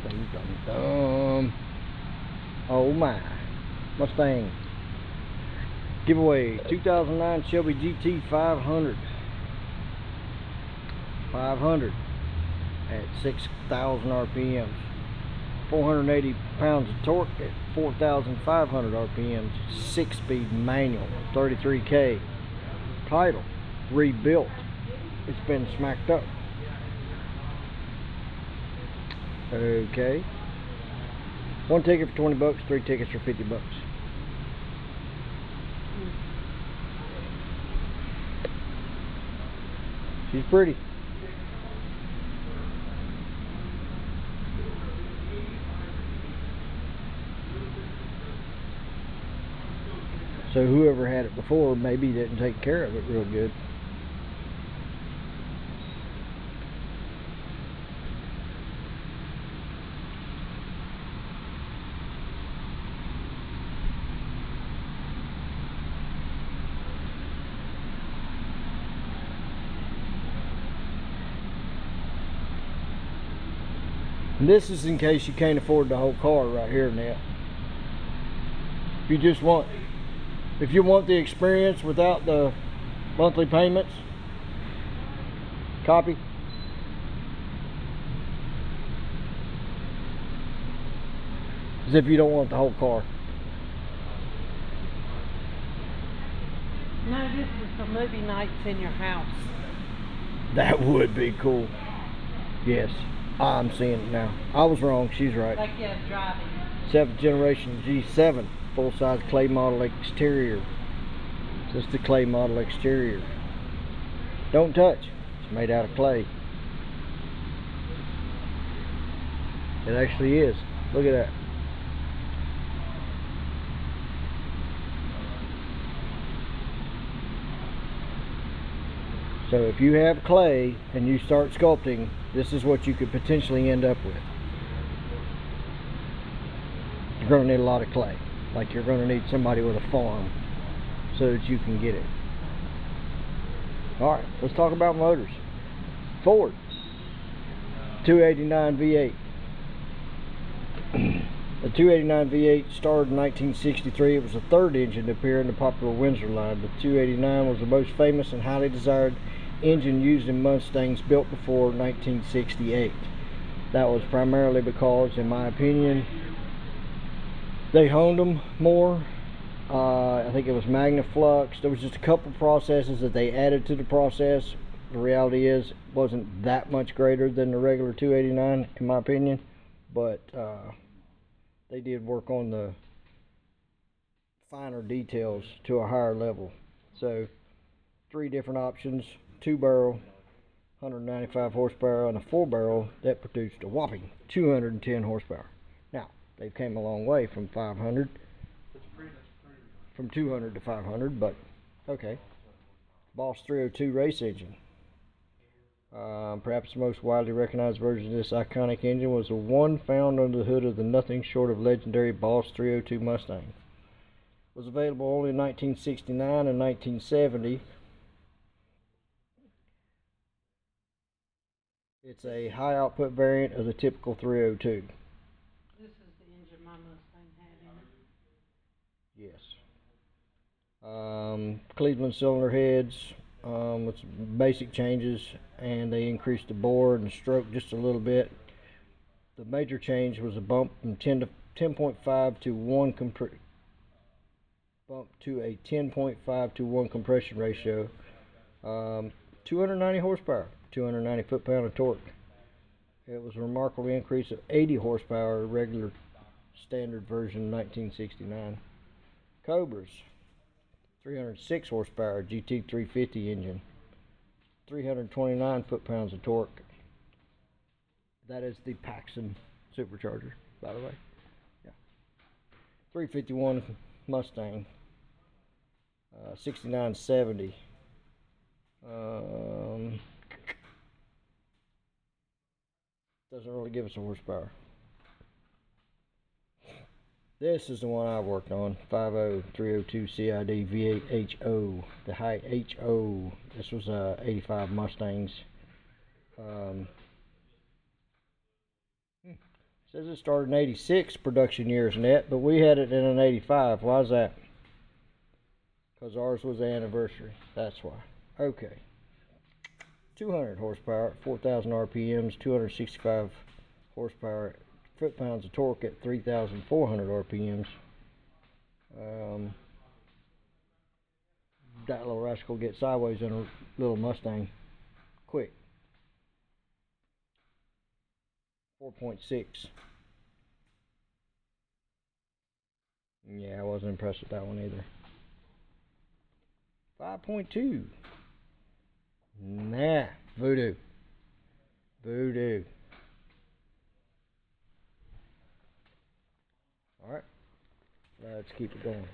Dum, dum, dum. Oh my. Mustang. Giveaway 2009 Shelby GT 500. 500 at 6,000 RPMs. 480 pounds of torque at 4,500 RPMs. 6-speed manual. 33K. Title. Rebuilt. It's been smacked up. Okay. 1 ticket for 20 bucks, 3 tickets for 50 bucks. She's pretty. So whoever had it before maybe didn't take care of it real good. And this is in case you can't afford the whole car right here now. If you want the experience without the monthly payments, copy. As if you don't want the whole car. No, this is for movie nights in your house. That would be cool. Yes, I'm seeing it now. I was wrong, she's right. Like you're driving. 7th generation G7 full-size clay model exterior. Just the clay model exterior. Don't touch. It's made out of clay. It actually is. Look at that. So if you have clay and you start sculpting, this is what you could potentially end up with. You're going to need a lot of clay. Like you're going to need somebody with a farm so that you can get it. Alright, let's talk about motors. Ford 289 V8. The 289 V8 started in 1963. It was the third engine to appear in the popular Windsor line. The 289 was the most famous and highly desired engine used in Mustangs built before 1968. That was primarily because, in my opinion, they honed them more. I think it was MagnaFlux. There was just a couple processes that they added to the process. The reality is, it wasn't that much greater than the regular 289, in my opinion. But they did work on the finer details to a higher level. So 3 different options: 2-barrel 195 horsepower and a 4-barrel that produced a whopping 210 horsepower. Now they've came a long way from 500, from 200 to 500, but okay. Boss 302 race engine. Perhaps the most widely recognized version of this iconic engine was the one found under the hood of the nothing short of legendary Boss 302 Mustang. It was available only in 1969 and 1970. It's a high output variant of the typical 302. This is the engine my Mustang had in it. Yes. Cleveland cylinder heads with some basic changes, and they increased the bore and the stroke just a little bit. The major change was a bump from 10.5 to 1 bump to a 10.5 to 1 compression ratio. 290 horsepower, 290 foot-pound of torque. It was a remarkable increase of 80 horsepower, regular standard version 1969. Cobras, 306 horsepower GT 350 engine, 329 foot-pounds of torque. That is the Paxton supercharger, by the way. Yeah. 351 Mustang, 6970. Doesn't really give us a horsepower. This is the one I worked on, 50302 CID V8 HO, the high HO. This was 85 Mustangs. Says it started in 86 production years net, but we had it in an 85. Why is that? Because ours was the anniversary. That's why. Okay. 200 horsepower, 4,000 RPMs, 265 horsepower, foot-pounds of torque at 3,400 RPMs. That little rascal will get sideways in a little Mustang quick. 4.6. Yeah, I wasn't impressed with that one either. 5.2. Nah, voodoo. Voodoo. Alright, let's keep it going.